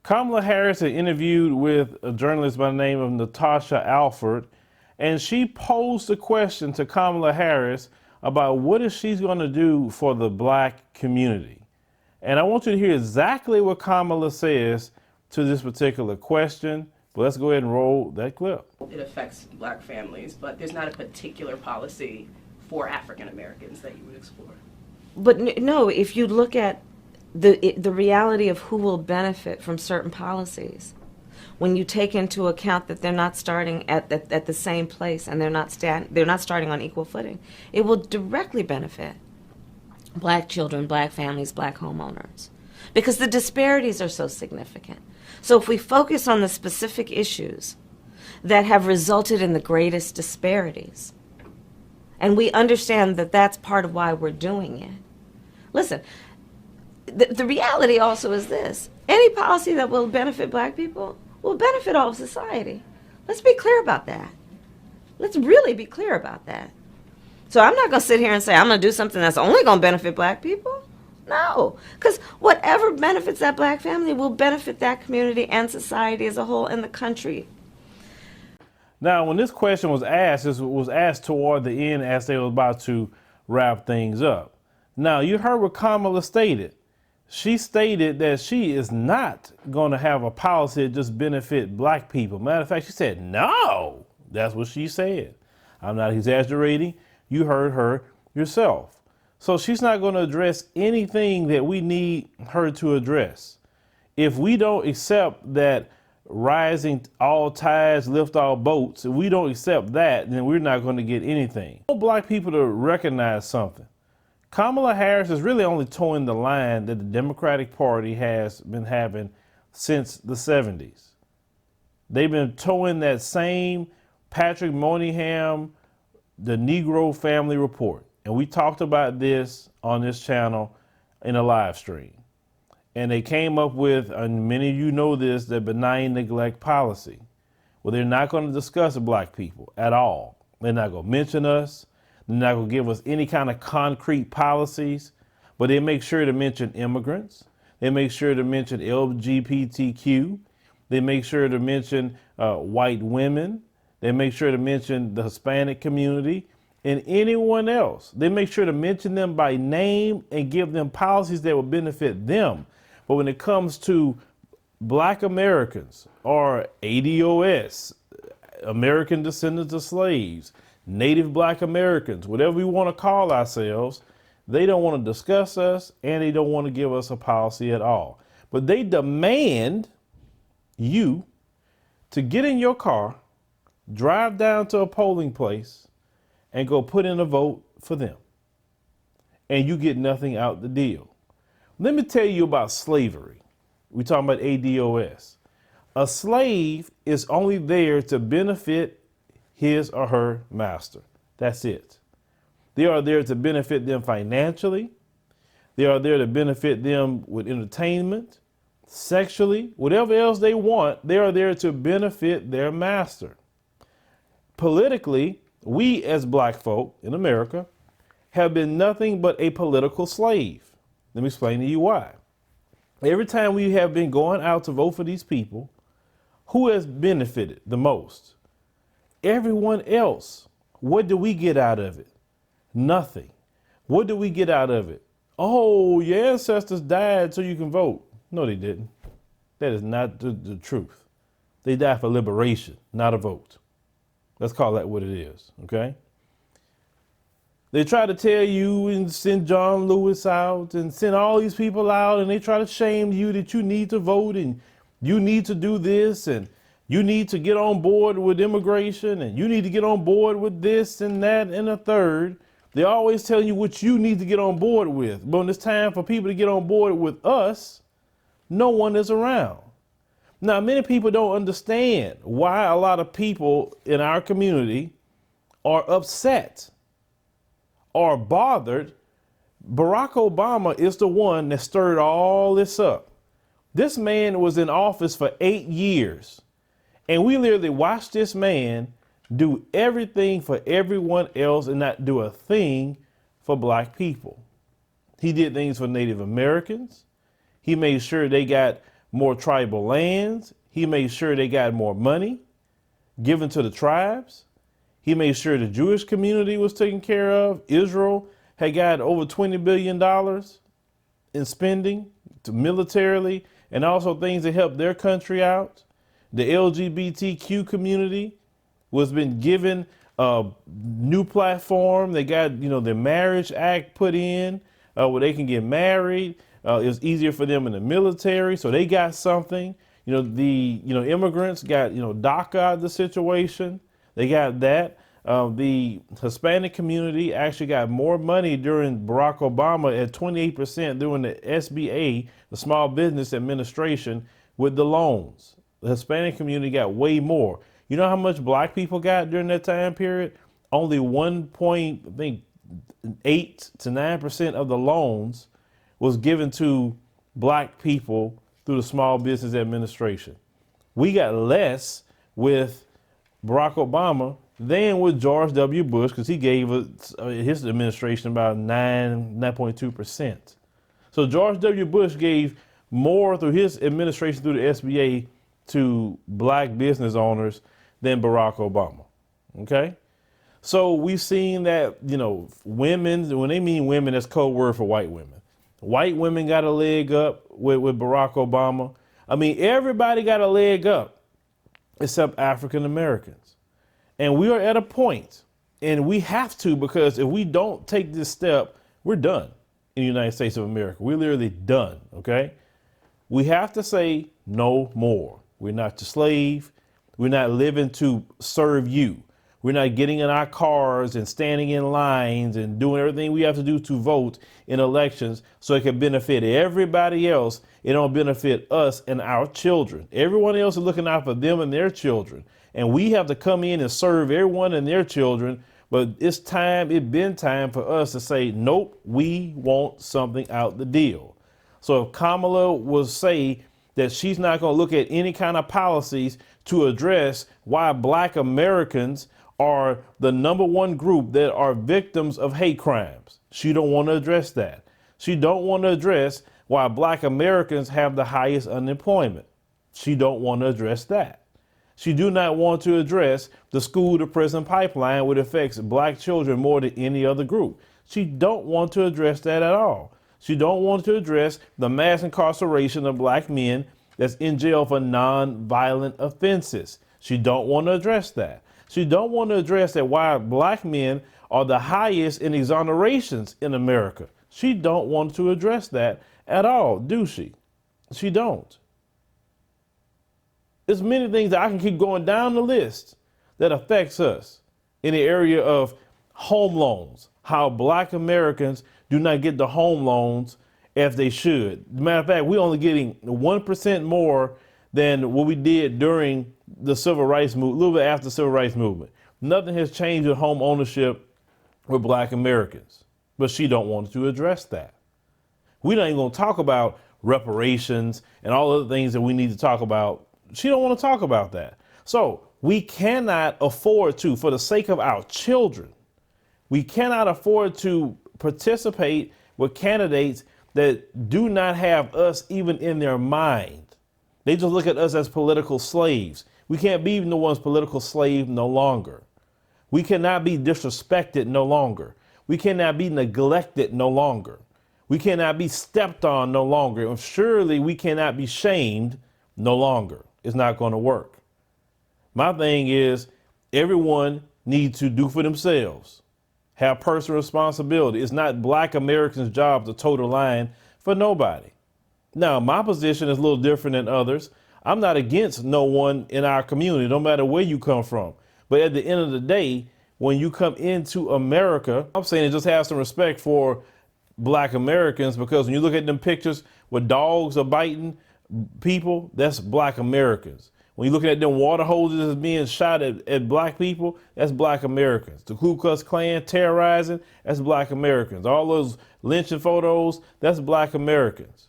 Kamala Harris had interviewed with a journalist by the name of Natasha Alford, and she posed a question to Kamala Harris about what is she going to do for the black community. And I want you to hear exactly what Kamala says to this particular question. But let's go ahead and roll that clip. It affects black families, but there's not a particular policy for African Americans that you would explore. But no, if you look at the reality of who will benefit from certain policies, when you take into account that they're not starting at the same place and they're not starting on equal footing, it will directly benefit black children, black families, black homeowners, because the disparities are so significant. So if we focus on the specific issues that have resulted in the greatest disparities, and we understand that that's part of why we're doing it. Listen, the reality also is this: any policy that will benefit black people will benefit all of society. Let's be clear about that. Let's really be clear about that. So I'm not going to sit here and say I'm going to do something that's only going to benefit black people. No, because whatever benefits that black family will benefit that community and society as a whole and the country. Now, when this question was asked, this was asked toward the end as they were about to wrap things up. Now, you heard what Kamala stated. She stated that she is not going to have a policy that just benefit black people. Matter of fact, she said, no. That's what she said. I'm not exaggerating. You heard her yourself. So she's not going to address anything that we need her to address. If we don't accept that rising all tides lift all boats, if we don't accept that, then we're not going to get anything. I want black people to recognize something. Kamala Harris is really only towing the line that the Democratic Party has been having since the 70s. They've been towing that same Patrick Moynihan, the Negro Family Report. And we talked about this on this channel in a live stream. And they came up with, and many of you know this, the benign neglect policy. Well, they're not going to discuss black people at all. They're not going to mention us. They're not going to give us any kind of concrete policies. But they make sure to mention immigrants. They make sure to mention LGBTQ. They make sure to mention white women. They make sure to mention the Hispanic community and anyone else. They make sure to mention them by name and give them policies that will benefit them. But when it comes to black Americans or ADOS, American descendants of slaves, Native Black Americans, whatever we want to call ourselves, they don't want to discuss us and they don't want to give us a policy at all. But they demand you to get in your car, drive down to a polling place, and go put in a vote for them. And you get nothing out the deal. Let me tell you about slavery. We're talking about ADOS. A slave is only there to benefit his or her master. That's it. They are there to benefit them financially. They are there to benefit them with entertainment, sexually, whatever else they want. They are there to benefit their master. Politically, we as black folk in America have been nothing but a political slave. Let me explain to you why. Every time we have been going out to vote for these people, who has benefited the most? Everyone else. What do we get out of it? Nothing. What do we get out of it? Oh, your ancestors died so you can vote. No, they didn't. That is not the truth. They died for liberation, not a vote. Let's call that what it is, okay? They try to tell you and send John Lewis out and send all these people out, and they try to shame you that you need to vote and you need to do this and you need to get on board with immigration and you need to get on board with this and that and a third. They always tell you what you need to get on board with. But when it's time for people to get on board with us, no one is around. Now, many people don't understand why a lot of people in our community are upset or bothered. Barack Obama is the one that stirred all this up. This man was in office for 8 years, and we literally watched this man do everything for everyone else and not do a thing for black people. He did things for Native Americans. He made sure they got more tribal lands. He made sure they got more money given to the tribes. He made sure the Jewish community was taken care of. Israel had got over $20 billion in spending to militarily and also things that help their country out. The LGBTQ community was been given a new platform. They got, the Marriage Act put in where they can get married. It was easier for them in the military, so they got something. The immigrants got DACA out of the situation. They got that. The Hispanic community actually got more money during Barack Obama at 28% during the SBA, the Small Business Administration, with the loans. The Hispanic community got way more. You know how much black people got during that time period? Only 1.8 to 9% of the loans was given to black people through the Small Business Administration. We got less with Barack Obama than with George W. Bush, because he gave his administration about 9.2%. So George W. Bush gave more through his administration through the SBA to black business owners than Barack Obama. Okay? So we've seen that, women, when they mean women, that's code word for white women. White women got a leg up with Barack Obama. I mean, everybody got a leg up except African Americans. And we are at a point, and we have to, because if we don't take this step, we're done in the United States of America. We're literally done, okay? We have to say no more. We're not your slave. We're not living to serve you. We're not getting in our cars and standing in lines and doing everything we have to do to vote in elections so it can benefit everybody else. It don't benefit us and our children. Everyone else is looking out for them and their children. And we have to come in and serve everyone and their children. But it's been time for us to say, nope, we want something out the deal. So if Kamala will say that she's not going to look at any kind of policies to address why black Americans are the number one group that are victims of hate crimes, she don't want to address that. She don't want to address why black Americans have the highest unemployment. She don't want to address that. She do not want to address the school to prison pipeline, which affects black children more than any other group. She don't want to address that at all. She don't want to address the mass incarceration of black men that's in jail for non-violent offenses. She don't want to address that. She don't want to address that why black men are the highest in exonerations in America. She don't want to address that at all, do she? She don't. There's many things that I can keep going down the list that affects us in the area of home loans, how black Americans do not get the home loans as they should. Matter of fact, we're only getting 1% more than what we did during the civil rights movement, a little bit after the civil rights movement. Nothing has changed with home ownership with black Americans, but she don't want to address that. We're not even going to talk about reparations and all other things that we need to talk about. She don't want to talk about that. So we cannot afford to, for the sake of our children, we cannot afford to participate with candidates that do not have us even in their mind. They just look at us as political slaves. We can't be even the one's political slave no longer. We cannot be disrespected no longer. We cannot be neglected no longer. We cannot be stepped on no longer. And surely we cannot be shamed no longer. It's not going to work. My thing is, everyone needs to do for themselves. Have personal responsibility. It's not black Americans' job to toe the line for nobody. Now, my position is a little different than others. I'm not against no one in our community, no matter where you come from. But at the end of the day, when you come into America, I'm saying just have some respect for black Americans, because when you look at them pictures where dogs are biting people, that's black Americans. When you're looking at them water hoses that's being shot at black people, that's black Americans. The Ku Klux Klan terrorizing, that's black Americans. All those lynching photos, that's black Americans.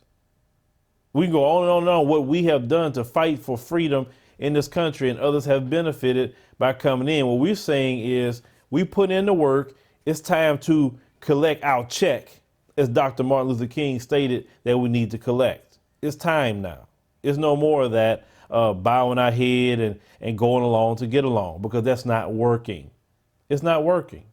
We can go on and on and on what we have done to fight for freedom in this country, and others have benefited by coming in. What we're saying is we put in the work. It's time to collect our check, as Dr. Martin Luther King stated that we need to collect. It's time now. It's no more of that bowing our head and going along to get along, because that's not working. It's not working.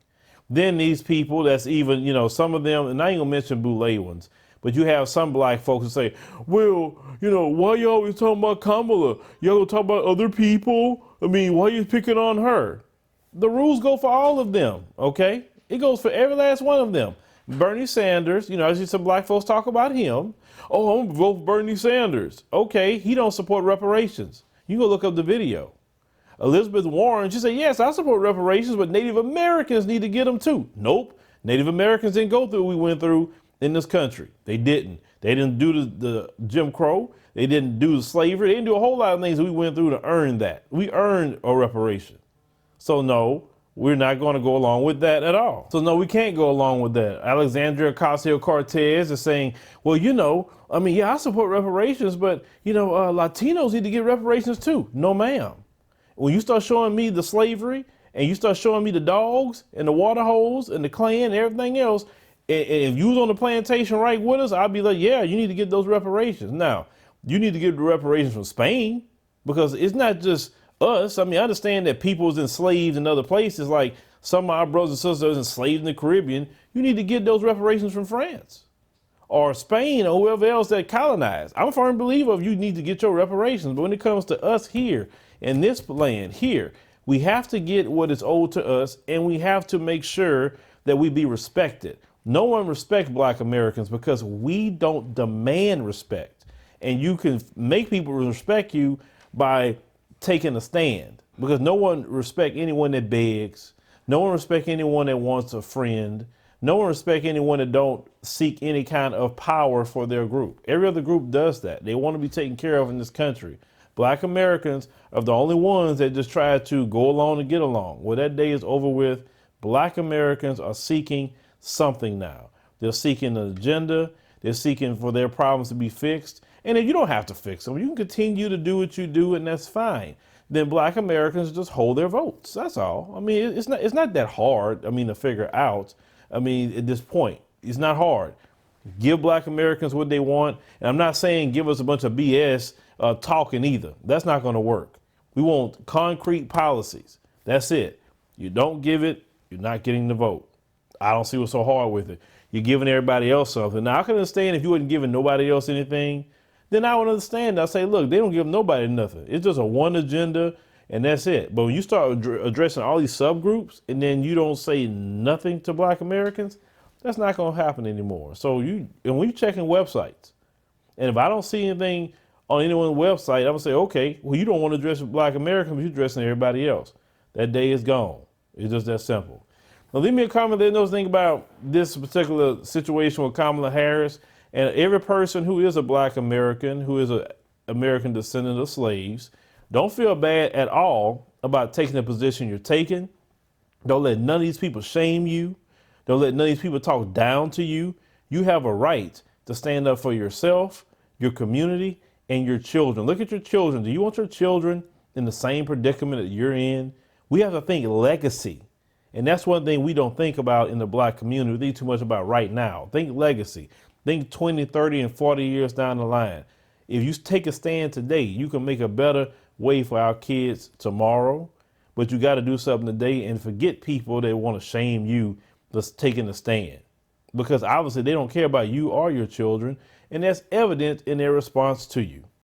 Then these people that's even, some of them, and I ain't gonna mention boule ones, but you have some black folks who say, well, why you always talking about Kamala? Y'all gonna talk about other people? I mean, why you picking on her? The rules go for all of them, okay? It goes for every last one of them. Bernie Sanders, I see some black folks talk about him. Oh, I'm gonna vote for Bernie Sanders. Okay, he don't support reparations. You go look up the video. Elizabeth Warren, she said, yes, I support reparations, but Native Americans need to get them too. Nope. Native Americans didn't go through what we went through in this country. They didn't. They didn't do the Jim Crow. They didn't do the slavery. They didn't do a whole lot of things that we went through to earn that. We earned a reparation. So no, we're not going to go along with that at all. So no, we can't go along with that. Alexandria Ocasio-Cortez is saying, well, I support reparations, but, Latinos need to get reparations too. No, ma'am. When you start showing me the slavery and you start showing me the dogs and the water holes and the Klan and everything else, and if you was on the plantation right with us, I'd be like, yeah, you need to get those reparations. Now, you need to get the reparations from Spain, because it's not just us. I mean, I understand that people was enslaved in other places, like some of our brothers and sisters enslaved in the Caribbean. You need to get those reparations from France or Spain or whoever else that colonized. I'm a firm believer of you need to get your reparations. But when it comes to us here in this land here, we have to get what is owed to us, and we have to make sure that we be respected. No one respects black Americans because we don't demand respect. And you can make people respect you by taking a stand, because no one respects anyone that begs. No one respects anyone that wants a friend. No one respects anyone that don't seek any kind of power for their group. Every other group does that. They want to be taken care of in this country. Black Americans are the only ones that just try to go along and get along. Well, that day is over with. Black Americans are seeking something now. They're seeking an agenda. They're seeking for their problems to be fixed. And if you don't have to fix them, you can continue to do what you do, and that's fine. Then black Americans just hold their votes. That's all. I mean, it's not that hard, to figure out. At this point, it's not hard. Give black Americans what they want. And I'm not saying give us a bunch of BS talking either. That's not going to work. We want concrete policies. That's it. You don't give it, you're not getting the vote. I don't see what's so hard with it. You're giving everybody else something. Now, I can understand if you wasn't giving nobody else anything, then I would understand. I say, look, they don't give nobody nothing. It's just a one agenda, and that's it. But when you start addressing all these subgroups, and then you don't say nothing to black Americans, that's not going to happen anymore. So when you're checking websites, and if I don't see anything on anyone's website, I'm going to say, okay, well, you don't want to address black Americans, but you're addressing everybody else. That day is gone. It's just that simple. Now, leave me a comment that knows anything about this particular situation with Kamala Harris. And every person who is a black American, who is an American descendant of slaves, don't feel bad at all about taking the position you're taking. Don't let none of these people shame you. Don't let none of these people talk down to you. You have a right to stand up for yourself, your community, and your children. Look at your children. Do you want your children in the same predicament that you're in? We have to think legacy. And that's one thing we don't think about in the black community. We think too much about right now. Think legacy. Think 20, 30, and 40 years down the line. If you take a stand today, you can make a better way for our kids tomorrow. But you got to do something today and forget people that want to shame you for taking a stand. Because obviously they don't care about you or your children. And that's evident in their response to you.